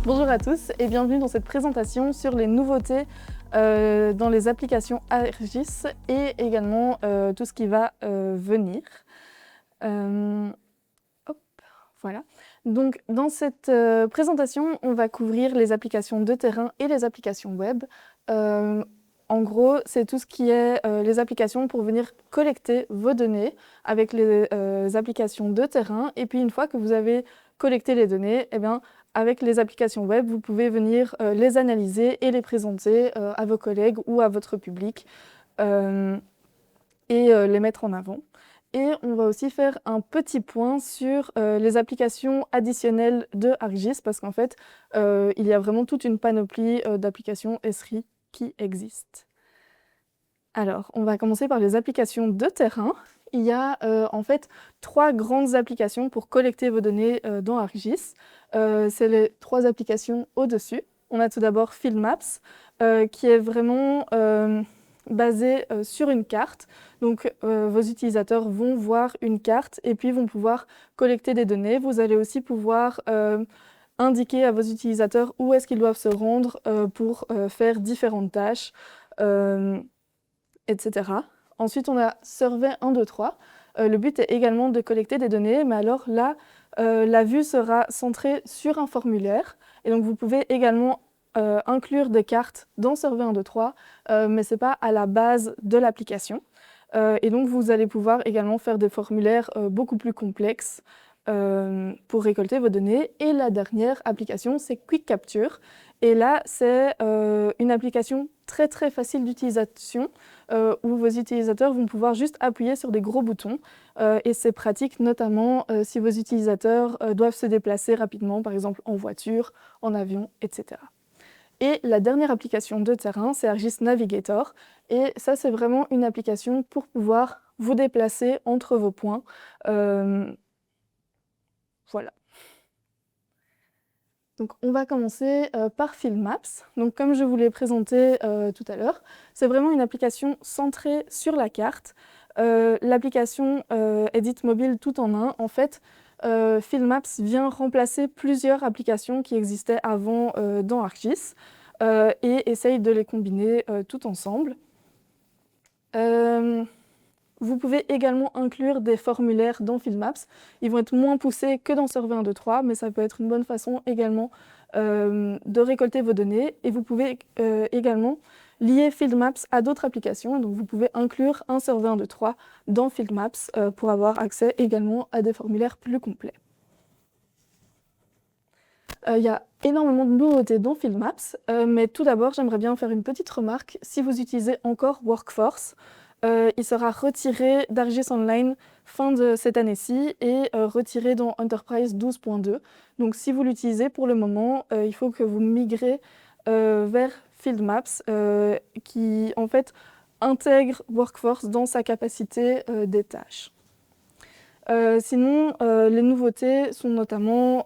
Bonjour à tous et bienvenue dans cette présentation sur les nouveautés dans les applications ArcGIS et également tout ce qui va venir. Hop, voilà. Donc dans cette présentation, on va couvrir les applications de terrain et les applications web. En gros, c'est tout ce qui est les applications pour venir collecter vos données avec les applications de terrain. Et puis une fois que vous avez collecté les données, eh bien, avec les applications web, vous pouvez venir les analyser et les présenter à vos collègues ou à votre public et les mettre en avant. Et on va aussi faire un petit point sur les applications additionnelles de ArcGIS parce qu'en fait, il y a vraiment toute une panoplie d'applications Esri qui existent. Alors, on va commencer par les applications de terrain. Il y a en fait 3 grandes applications pour collecter vos données dans ArcGIS. C'est les 3 applications au-dessus. On a tout d'abord FieldMaps, qui est vraiment basé sur une carte. Donc, vos utilisateurs vont voir une carte et puis vont pouvoir collecter des données. Vous allez aussi pouvoir indiquer à vos utilisateurs où est-ce qu'ils doivent se rendre pour faire différentes tâches, etc. Ensuite, on a Survey 1, 2, 3. Le but est également de collecter des données, mais alors là, la vue sera centrée sur un formulaire. Et donc, vous pouvez également inclure des cartes dans Survey 1, 2, 3, mais ce n'est pas à la base de l'application. Et donc, vous allez pouvoir également faire des formulaires beaucoup plus complexes pour récolter vos données. Et la dernière application, c'est Quick Capture. Et là, c'est une application très très facile d'utilisation où vos utilisateurs vont pouvoir juste appuyer sur des gros boutons. Et c'est pratique notamment si vos utilisateurs doivent se déplacer rapidement, par exemple en voiture, en avion, etc. Et la dernière application de terrain, c'est ArcGIS Navigator. Et ça, c'est vraiment une application pour pouvoir vous déplacer entre vos points. Voilà. Donc, on va commencer par FieldMaps. Donc, comme je vous l'ai présenté tout à l'heure, c'est vraiment une application centrée sur la carte. L'application est dite mobile tout en un. En fait, FieldMaps vient remplacer plusieurs applications qui existaient avant dans ArcGIS et essaye de les combiner tout ensemble. Vous pouvez également inclure des formulaires dans FieldMaps. Ils vont être moins poussés que dans Survey 1, 2, 3, mais ça peut être une bonne façon également de récolter vos données. Et vous pouvez également lier FieldMaps à d'autres applications. Donc vous pouvez inclure un Survey 1, 2, 3 dans FieldMaps pour avoir accès également à des formulaires plus complets. Il y a énormément de nouveautés dans FieldMaps, mais tout d'abord, j'aimerais bien faire une petite remarque. Si vous utilisez encore Workforce, il sera retiré d'ArcGIS Online fin de cette année-ci et retiré dans Enterprise 12.2. Donc si vous l'utilisez pour le moment, il faut que vous migrez vers FieldMaps qui en fait intègre Workforce dans sa capacité des tâches. Sinon, les nouveautés sont notamment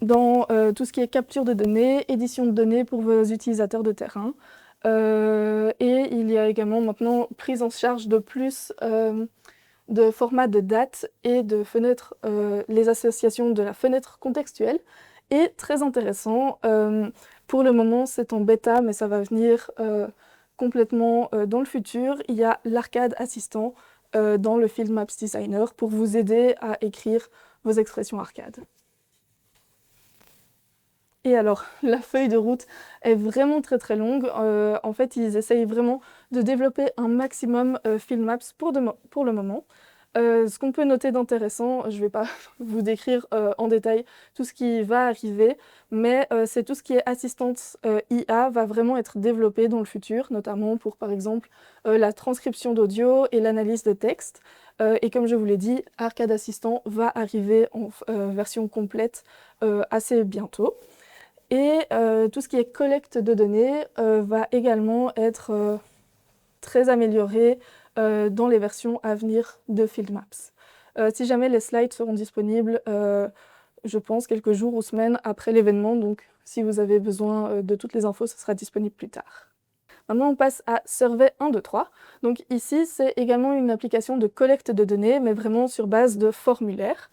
dans tout ce qui est capture de données, édition de données pour vos utilisateurs de terrain. Et il y a également maintenant prise en charge de plus de formats de dates et de fenêtres, les associations de la fenêtre contextuelle. Et très intéressant, pour le moment c'est en bêta, mais ça va venir complètement dans le futur. Il y a l'arcade assistant dans le FieldMaps Designer pour vous aider à écrire vos expressions arcade. Et alors, la feuille de route est vraiment très très longue. En fait, ils essayent vraiment de développer un maximum FieldMaps pour le moment. Ce qu'on peut noter d'intéressant, je ne vais pas vous décrire en détail tout ce qui va arriver, mais c'est tout ce qui est assistance IA va vraiment être développé dans le futur, notamment pour par exemple la transcription d'audio et l'analyse de texte. Et comme je vous l'ai dit, Arcade Assistant va arriver en version complète assez bientôt. Et tout ce qui est collecte de données va également être très amélioré dans les versions à venir de FieldMaps. Si jamais les slides seront disponibles, je pense quelques jours ou semaines après l'événement, donc si vous avez besoin de toutes les infos, ce sera disponible plus tard. Maintenant, on passe à Survey 1, 2, 3. Donc ici, c'est également une application de collecte de données, mais vraiment sur base de formulaires.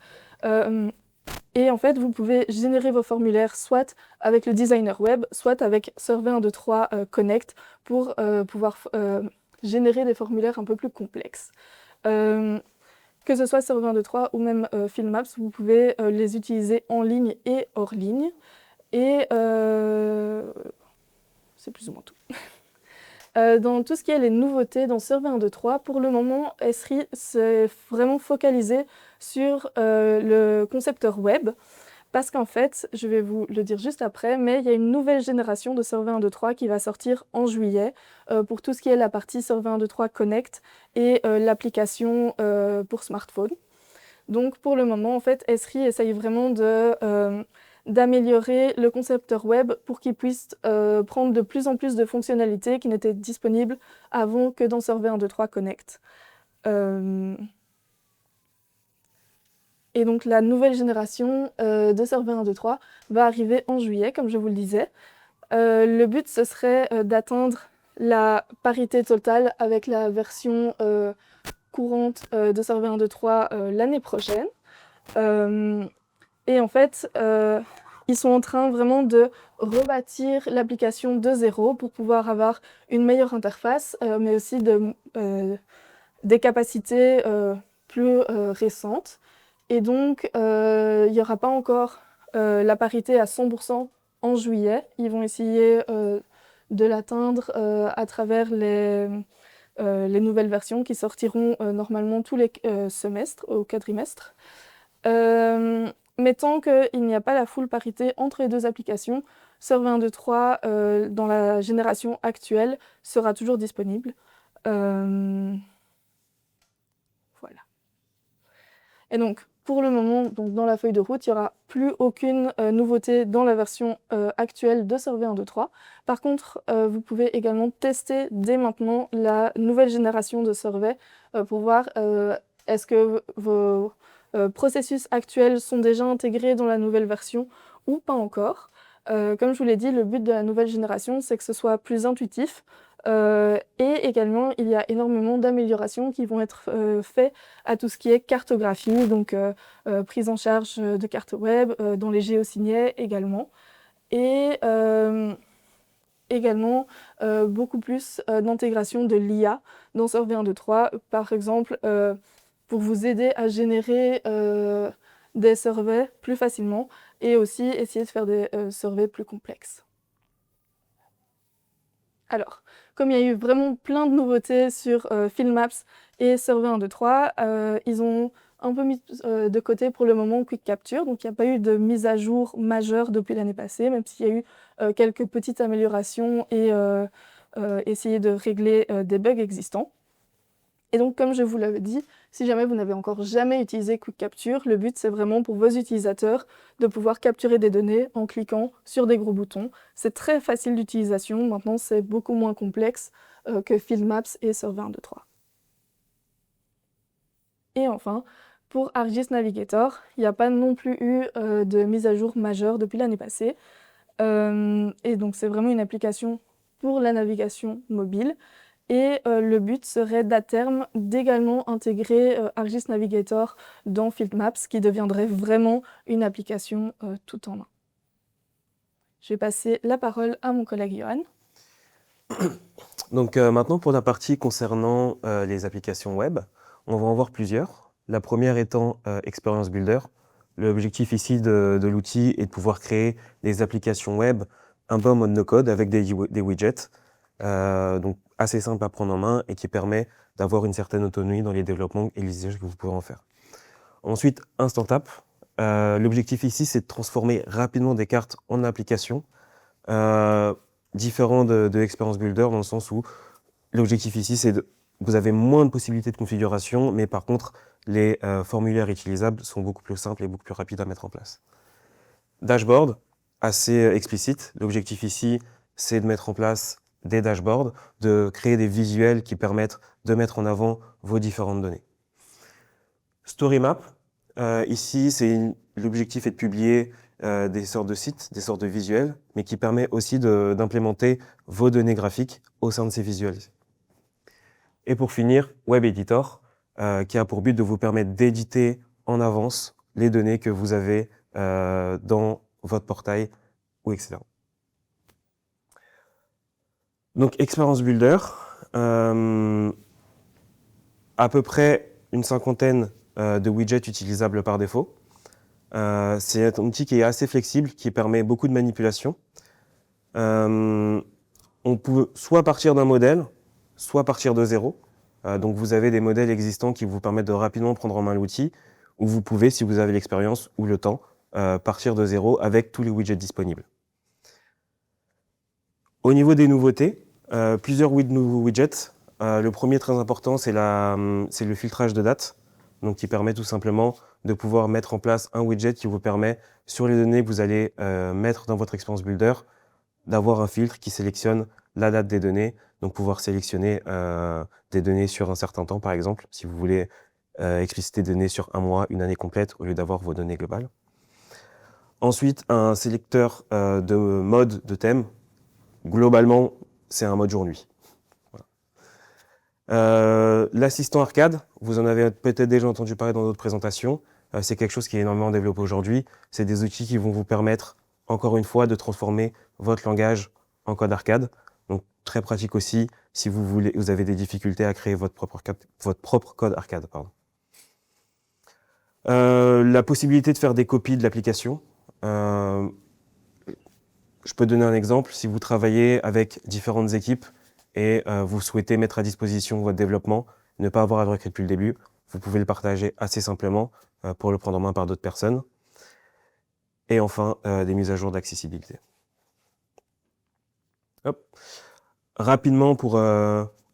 Et en fait, vous pouvez générer vos formulaires soit avec le designer web, soit avec Survey 123 Connect pour pouvoir générer des formulaires un peu plus complexes. Que ce soit Survey 123 ou même Filmaps, vous pouvez les utiliser en ligne et hors ligne. Et c'est plus ou moins tout. Dans tout ce qui est les nouveautés dans Survey 123, pour le moment, Esri s'est vraiment focalisé sur le concepteur web, parce qu'en fait, je vais vous le dire juste après, mais il y a une nouvelle génération de Survey 123 qui va sortir en juillet pour tout ce qui est la partie Survey 123 Connect et l'application pour smartphone. Donc pour le moment, en fait, Esri essaye vraiment d'améliorer le concepteur web pour qu'il puisse prendre de plus en plus de fonctionnalités qui n'étaient disponibles avant que dans Survey 123 Connect. Et donc la nouvelle génération de Survey 123 va arriver en juillet, comme je vous le disais. Le but, ce serait d'atteindre la parité totale avec la version courante de Survey 123 l'année prochaine. Et en fait, ils sont en train vraiment de rebâtir l'application de zéro pour pouvoir avoir une meilleure interface, mais aussi des capacités plus récentes. Et donc, il n'y aura pas encore la parité à 100% en juillet. Ils vont essayer de l'atteindre à travers les nouvelles versions qui sortiront normalement tous les semestres, au quadrimestre. Mais tant qu'il n'y a pas la full parité entre les deux applications, Survey 123 dans la génération actuelle sera toujours disponible. Voilà. Et donc, pour le moment, donc dans la feuille de route, il n'y aura plus aucune nouveauté dans la version actuelle de Survey 123. Par contre, vous pouvez également tester dès maintenant la nouvelle génération de Survey pour voir est-ce que vos processus actuels sont déjà intégrés dans la nouvelle version ou pas encore. Comme je vous l'ai dit, le but de la nouvelle génération, c'est que ce soit plus intuitif. Et également, il y a énormément d'améliorations qui vont être faites à tout ce qui est cartographie, donc prise en charge de cartes web, dans les géosignets également. Et également beaucoup plus d'intégration de l'IA dans Survey 123, par exemple pour vous aider à générer des surveys plus facilement et aussi essayer de faire des surveys plus complexes. Alors, comme il y a eu vraiment plein de nouveautés sur Filmaps et Survey 123, ils ont un peu mis de côté pour le moment Quick Capture, donc il n'y a pas eu de mise à jour majeure depuis l'année passée, même s'il y a eu quelques petites améliorations et essayer de régler des bugs existants. Et donc, comme je vous l'avais dit, si jamais vous n'avez encore jamais utilisé Quick Capture, le but c'est vraiment pour vos utilisateurs de pouvoir capturer des données en cliquant sur des gros boutons. C'est très facile d'utilisation, maintenant c'est beaucoup moins complexe que Filmaps et Survey 123. Et enfin, pour ArcGIS Navigator, il n'y a pas non plus eu de mise à jour majeure depuis l'année passée. Et donc c'est vraiment une application pour la navigation mobile. Et le but serait d'à terme d'également intégrer ArcGIS Navigator dans Filmaps, qui deviendrait vraiment une application tout en un. Je vais passer la parole à mon collègue Johan. Donc maintenant, pour la partie concernant les applications web, on va en voir plusieurs. La première étant Experience Builder. L'objectif ici de l'outil est de pouvoir créer des applications web un peu en mode no-code avec des widgets, donc assez simple à prendre en main et qui permet d'avoir une certaine autonomie dans les développements et les usages que vous pouvez en faire. Ensuite, Instant App. L'objectif ici, c'est de transformer rapidement des cartes en applications, différent de Experience Builder dans le sens où l'objectif ici, c'est vous avez moins de possibilités de configuration, mais par contre, les formulaires utilisables sont beaucoup plus simples et beaucoup plus rapides à mettre en place. Dashboard, assez explicite. L'objectif ici, c'est de mettre en place des dashboards, de créer des visuels qui permettent de mettre en avant vos différentes données. Story Map, ici, l'objectif est de publier des sortes de sites, des sortes de visuels, mais qui permet aussi d'implémenter vos données graphiques au sein de ces visuels. Et pour finir, Web Editor, qui a pour but de vous permettre d'éditer en avance les données que vous avez dans votre portail, ou etc. Donc, Experience Builder, à peu près une cinquantaine de widgets utilisables par défaut. C'est un outil qui est assez flexible, qui permet beaucoup de manipulation. On peut soit partir d'un modèle, soit partir de zéro. Donc vous avez des modèles existants qui vous permettent de rapidement prendre en main l'outil, ou vous pouvez, si vous avez l'expérience ou le temps, partir de zéro avec tous les widgets disponibles. Au niveau des nouveautés, plusieurs nouveaux widgets. Le premier très important, c'est le filtrage de date, donc qui permet tout simplement de pouvoir mettre en place un widget qui vous permet, sur les données que vous allez mettre dans votre Experience Builder, d'avoir un filtre qui sélectionne la date des données, donc pouvoir sélectionner des données sur un certain temps, par exemple, si vous voulez expliciter des données sur un mois, une année complète, au lieu d'avoir vos données globales. Ensuite, un sélecteur de mode de thème. Globalement, c'est un mode jour-nuit. Voilà. L'assistant arcade, vous en avez peut-être déjà entendu parler dans d'autres présentations. C'est quelque chose qui est énormément développé aujourd'hui. C'est des outils qui vont vous permettre, encore une fois, de transformer votre langage en code arcade. Donc, très pratique aussi si vous avez des difficultés à créer votre propre code arcade. Pardon. La possibilité de faire des copies de l'application. Je peux donner un exemple. Si vous travaillez avec différentes équipes et vous souhaitez mettre à disposition votre développement, ne pas avoir à le recréer depuis le début, vous pouvez le partager assez simplement pour le prendre en main par d'autres personnes. Et enfin, des mises à jour d'accessibilité. Hop. Rapidement, pour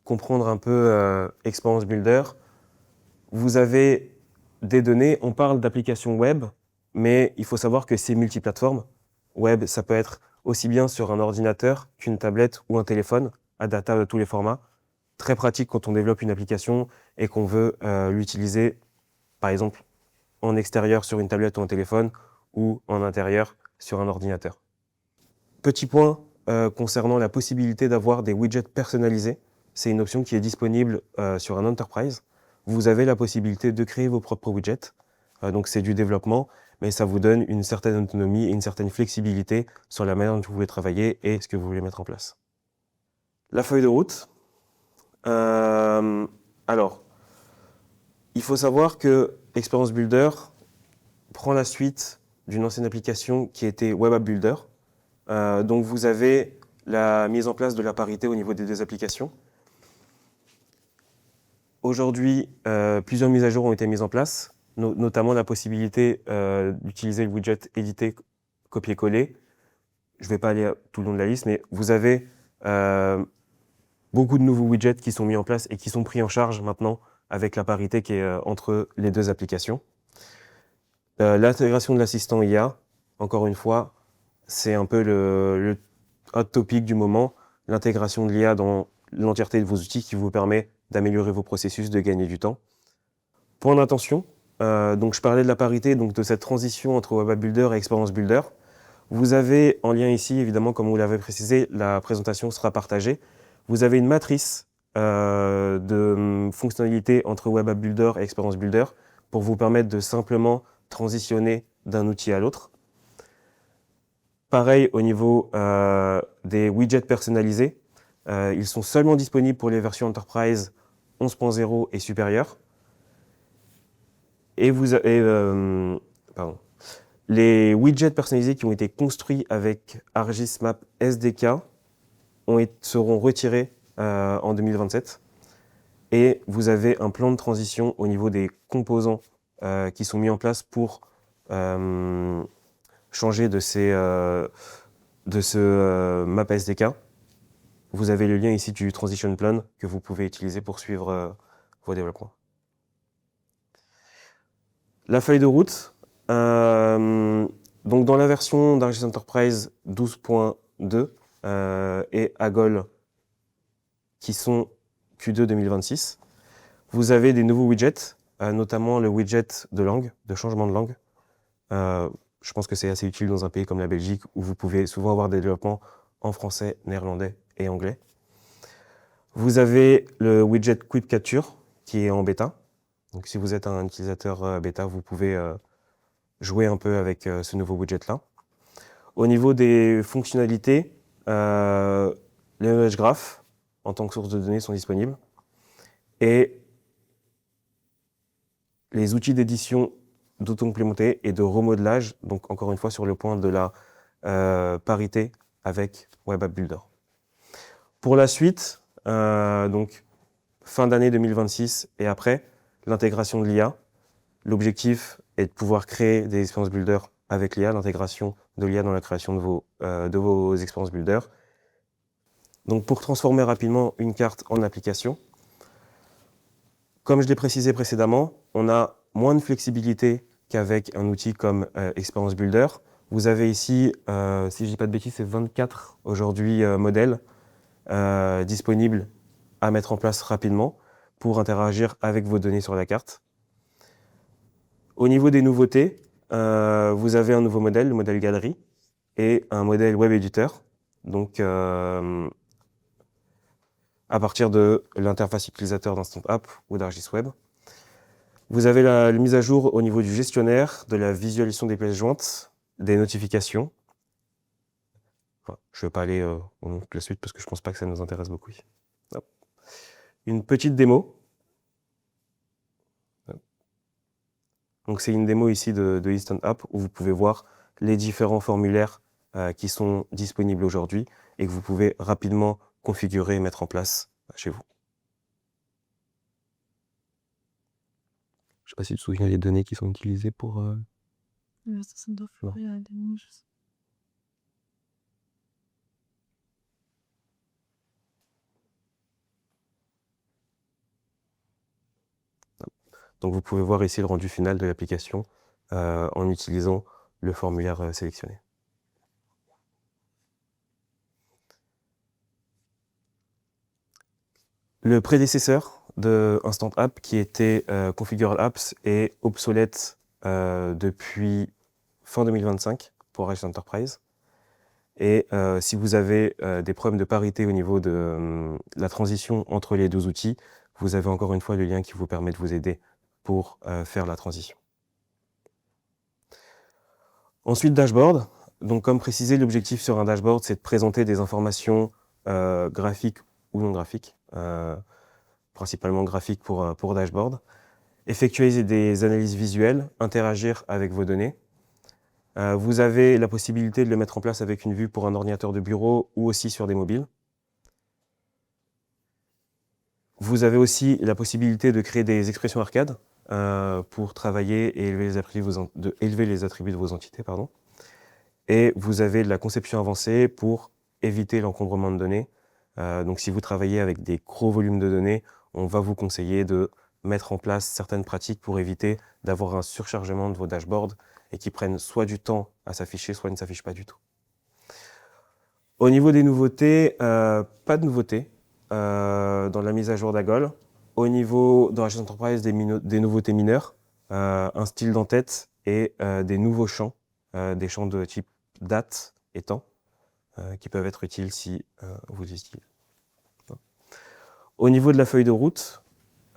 comprendre un peu Experience Builder, vous avez des données, on parle d'applications web, mais il faut savoir que c'est multiplateforme. Web, ça peut être aussi bien sur un ordinateur qu'une tablette ou un téléphone, à data de tous les formats. Très pratique quand on développe une application et qu'on veut l'utiliser, par exemple, en extérieur sur une tablette ou un téléphone, ou en intérieur sur un ordinateur. Petit point concernant la possibilité d'avoir des widgets personnalisés. C'est une option qui est disponible sur un Enterprise. Vous avez la possibilité de créer vos propres widgets. Donc c'est du développement, mais ça vous donne une certaine autonomie et une certaine flexibilité sur la manière dont vous voulez travailler et ce que vous voulez mettre en place. La feuille de route. Alors, il faut savoir que Experience Builder prend la suite d'une ancienne application qui était Web App Builder. Donc vous avez la mise en place de la parité au niveau des deux applications. Aujourd'hui, plusieurs mises à jour ont été mises en place, notamment la possibilité d'utiliser le widget éditer, copier-coller. Je ne vais pas aller tout le long de la liste, mais vous avez beaucoup de nouveaux widgets qui sont mis en place et qui sont pris en charge maintenant avec la parité qui est entre les deux applications. L'intégration de l'assistant IA, encore une fois, c'est un peu le hot topic du moment, l'intégration de l'IA dans l'entièreté de vos outils qui vous permet d'améliorer vos processus, de gagner du temps. Point d'attention, donc je parlais de la parité, donc de cette transition entre Web App Builder et Experience Builder. Vous avez en lien ici, évidemment, comme vous l'avez précisé, la présentation sera partagée. Vous avez une matrice de fonctionnalités entre Web App Builder et Experience Builder pour vous permettre de simplement transitionner d'un outil à l'autre. Pareil au niveau des widgets personnalisés. Ils sont seulement disponibles pour les versions Enterprise 11.0 et supérieures. Et les widgets personnalisés qui ont été construits avec ArcGIS Map SDK seront retirés en 2027. Et vous avez un plan de transition au niveau des composants qui sont mis en place pour changer de ce map SDK. Vous avez le lien ici du Transition Plan que vous pouvez utiliser pour suivre vos développements. La feuille de route. Donc dans la version d'ArcGIS Enterprise 12.2 et AGOL qui sont Q2 2026, vous avez des nouveaux widgets, notamment le widget de langue, de changement de langue. Je pense que c'est assez utile dans un pays comme la Belgique où vous pouvez souvent avoir des développements en français, néerlandais et anglais. Vous avez le widget Quick Capture qui est en bêta. Donc si vous êtes un utilisateur bêta, vous pouvez jouer un peu avec ce nouveau widget-là. Au niveau des fonctionnalités, les knowledge graph en tant que source de données sont disponibles. Et les outils d'édition d'auto-complémenté et de remodelage, donc encore une fois sur le point de la parité avec Web App Builder. Pour la suite, donc fin d'année 2026 et après, l'intégration de l'IA. L'objectif est de pouvoir créer des expériences builder avec l'IA, l'intégration de l'IA dans la création de vos expériences builder. Donc pour transformer rapidement une carte en application, comme je l'ai précisé précédemment, on a moins de flexibilité qu'avec un outil comme Experience Builder. Vous avez ici, si je ne dis pas de bêtises, c'est 24 aujourd'hui modèles disponibles à mettre en place rapidement pour interagir avec vos données sur la carte. Au niveau des nouveautés, vous avez un nouveau modèle, le modèle Galerie, et un modèle Web Editor. Donc, à partir de l'interface utilisateur d'Instant App ou d'Argis Web. Vous avez la mise à jour au niveau du gestionnaire, de la visualisation des pièces jointes, des notifications. Enfin, je ne vais pas aller au nom de la suite parce que je ne pense pas que ça nous intéresse beaucoup. Hop. Une petite démo. Hop. Donc c'est une démo ici de Instant App où vous pouvez voir les différents formulaires qui sont disponibles aujourd'hui et que vous pouvez rapidement configurer et mettre en place chez vous. Je ne sais pas si tu te souviens des données qui sont utilisées pour... Donc vous pouvez voir ici le rendu final de l'application en utilisant le formulaire sélectionné. Le prédécesseur de Instant App, qui était Configurable Apps, est obsolète depuis fin 2025 pour Argis Enterprise. Et si vous avez des problèmes de parité au niveau de la transition entre les deux outils, vous avez encore une fois le lien qui vous permet de vous aider pour faire la transition. Ensuite, dashboard. Donc, comme précisé, l'objectif sur un dashboard, c'est de présenter des informations graphiques ou non graphiques, principalement graphiques pour dashboard, effectuer des analyses visuelles, interagir avec vos données. Vous avez la possibilité de le mettre en place avec une vue pour un ordinateur de bureau ou aussi sur des mobiles. Vous avez aussi la possibilité de créer des expressions arcade pour travailler et élever les attributs de vos entités. Pardon. Et vous avez de la conception avancée pour éviter l'encombrement de données. Donc si vous travaillez avec des gros volumes de données, on va vous conseiller de mettre en place certaines pratiques pour éviter d'avoir un surchargement de vos dashboards et qui prennent soit du temps à s'afficher, soit ne s'affichent pas du tout. Au niveau des nouveautés, pas de nouveautés dans la mise à jour d'Agol. Au niveau de Argis Enterprise, des nouveautés mineures, un style d'en-tête et des nouveaux champs, des champs de type date et temps, qui peuvent être utiles si vous utilisez. Au niveau de la feuille de route,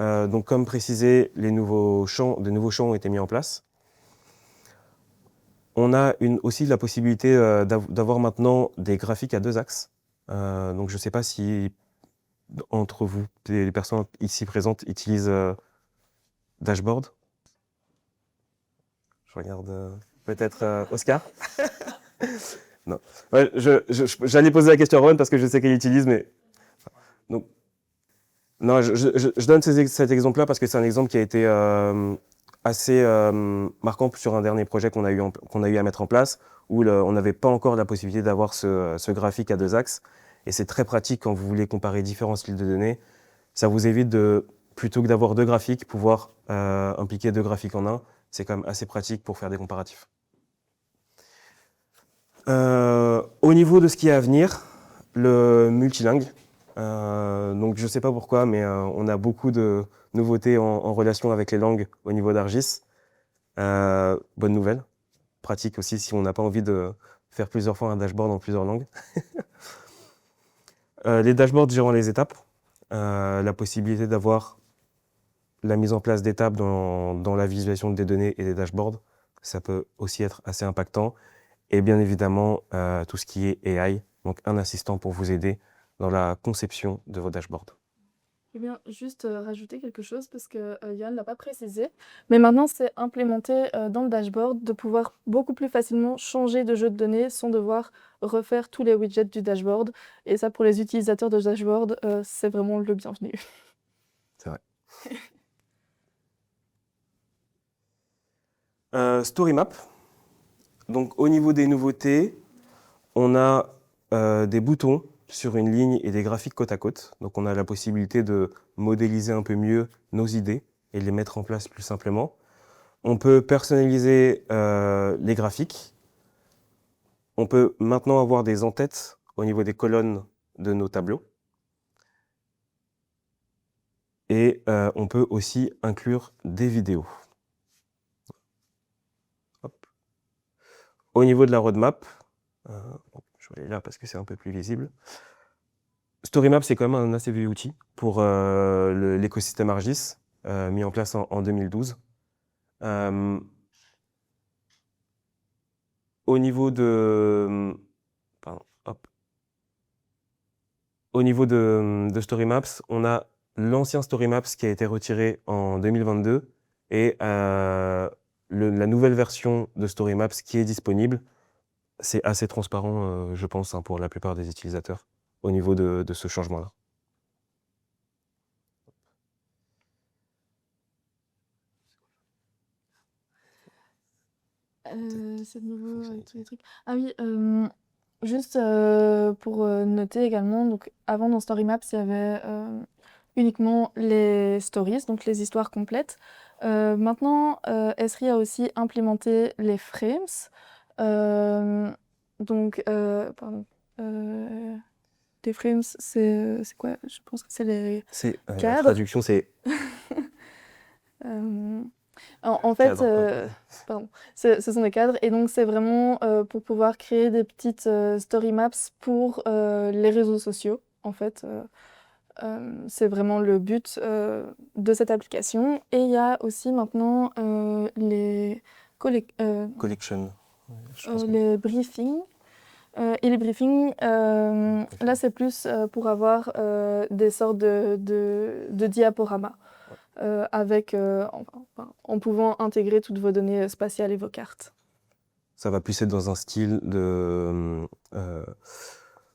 donc comme précisé, des nouveaux champs ont été mis en place. On a aussi la possibilité d'avoir maintenant des graphiques à 2 axes. Donc je ne sais pas si entre vous, les personnes ici présentes, utilisent Dashboard. Je regarde peut-être Oscar. Non. Ouais, j'allais poser la question à Rowan parce que je sais qu'elle utilise, mais... Donc, non, je donne cet exemple-là parce que c'est un exemple qui a été assez marquant sur un dernier projet qu'on a eu à mettre en place, où on n'avait pas encore la possibilité d'avoir ce graphique à 2 axes. Et c'est très pratique quand vous voulez comparer différents styles de données. Ça vous évite plutôt que d'avoir 2 graphiques, pouvoir impliquer 2 graphiques en un. C'est quand même assez pratique pour faire des comparatifs. Au niveau de ce qui est à venir, le multilingue. Donc je ne sais pas pourquoi, mais on a beaucoup de nouveautés en relation avec les langues au niveau d'Argis. Bonne nouvelle. Pratique aussi si on n'a pas envie de faire plusieurs fois un dashboard en plusieurs langues. Les dashboards gérant les étapes. La possibilité d'avoir la mise en place d'étapes dans la visualisation des données et des dashboards. ça peut aussi être assez impactant. Et bien évidemment, tout ce qui est AI, donc un assistant pour vous aider dans la conception de vos dashboards. Eh bien, juste rajouter quelque chose parce que Yann ne l'a pas précisé, mais maintenant c'est implémenté dans le dashboard de pouvoir beaucoup plus facilement changer de jeu de données sans devoir refaire tous les widgets du dashboard. Et ça, pour les utilisateurs de dashboard, c'est vraiment le bienvenu. C'est vrai. Story Map. Donc au niveau des nouveautés, on a des boutons sur une ligne et des graphiques côte à côte. Donc on a la possibilité de modéliser un peu mieux nos idées et les mettre en place plus simplement. On peut personnaliser les graphiques. On peut maintenant avoir des en-têtes au niveau des colonnes de nos tableaux. Et on peut aussi inclure des vidéos. Hop. Au niveau de la roadmap, je vais aller là parce que c'est un peu plus visible. StoryMap, c'est quand même un assez vieux outil pour l'écosystème ArcGIS, mis en place en 2012. Au niveau de, pardon, hop. Au niveau de StoryMaps, on a l'ancien StoryMaps qui a été retiré en 2022 et la nouvelle version de StoryMaps qui est disponible. C'est assez transparent, je pense, hein, pour la plupart des utilisateurs au niveau de ce changement-là. C'est nouveau avec tous les trucs. Ah oui, juste pour noter également, donc avant dans StoryMaps, il y avait uniquement les stories, donc les histoires complètes. Maintenant, Esri a aussi implémenté les frames. Donc, pardon. Les frames, c'est quoi? Je pense que c'est les La cadres. traduction, c'est En fait, cadre. pardon, ce sont des cadres et donc c'est vraiment pour pouvoir créer des petites story maps pour les réseaux sociaux. En fait, c'est vraiment le but de cette application. Et il y a aussi maintenant les Collection. les briefings. Et les briefings, là c'est plus pour avoir des sortes de diaporamas. Avec, en pouvant intégrer toutes vos données spatiales et vos cartes. Ça va plus être dans un style de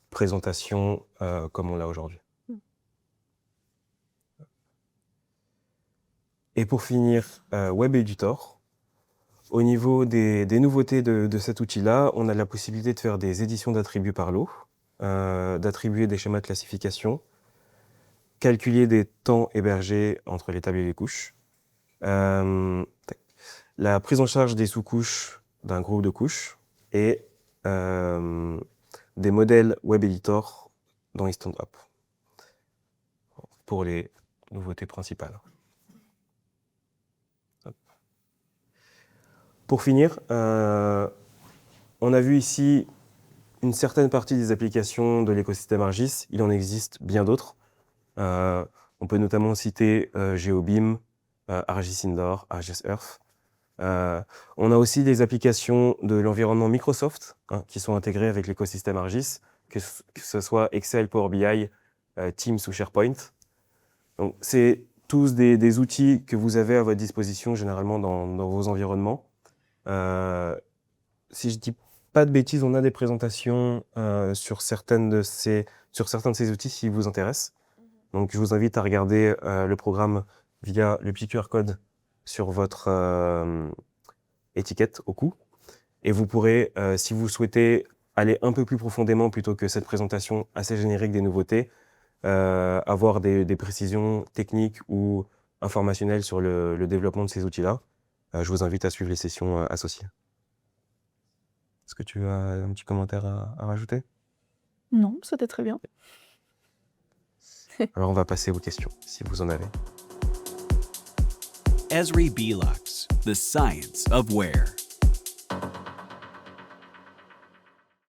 présentation comme on l'a aujourd'hui. Et pour finir, Web Editor. Au niveau des nouveautés de cet outil-là, on a la possibilité de faire des éditions d'attributs par lot, d'attribuer des schémas de classification, calculer des temps hébergés entre les tables et les couches, la prise en charge des sous-couches d'un groupe de couches et des modèles Web Editor dans Instant Up pour les nouveautés principales. Pour finir, on a vu ici une certaine partie des applications de l'écosystème ArcGIS. Il en existe bien d'autres. On peut notamment citer GeoBeam, ArcGIS Indoor, ArcGIS Earth. On a aussi des applications de l'environnement Microsoft qui sont intégrées avec l'écosystème ArcGIS, que ce soit Excel, Power BI, Teams ou SharePoint. Donc, c'est tous des outils que vous avez à votre disposition généralement dans vos environnements. Si je dis pas de bêtises, on a des présentations sur certains de ces outils si vous intéressent. Donc je vous invite à regarder le programme via le petit QR code sur votre étiquette au cou. Et vous pourrez, si vous souhaitez aller un peu plus profondément plutôt que cette présentation assez générique des nouveautés, avoir des précisions techniques ou informationnelles sur le développement de ces outils-là, je vous invite à suivre les sessions associées. Est-ce que tu as un petit commentaire à rajouter? Non, c'était très bien. Alors on va passer aux questions, si vous en avez. Esri Belux, the science of where.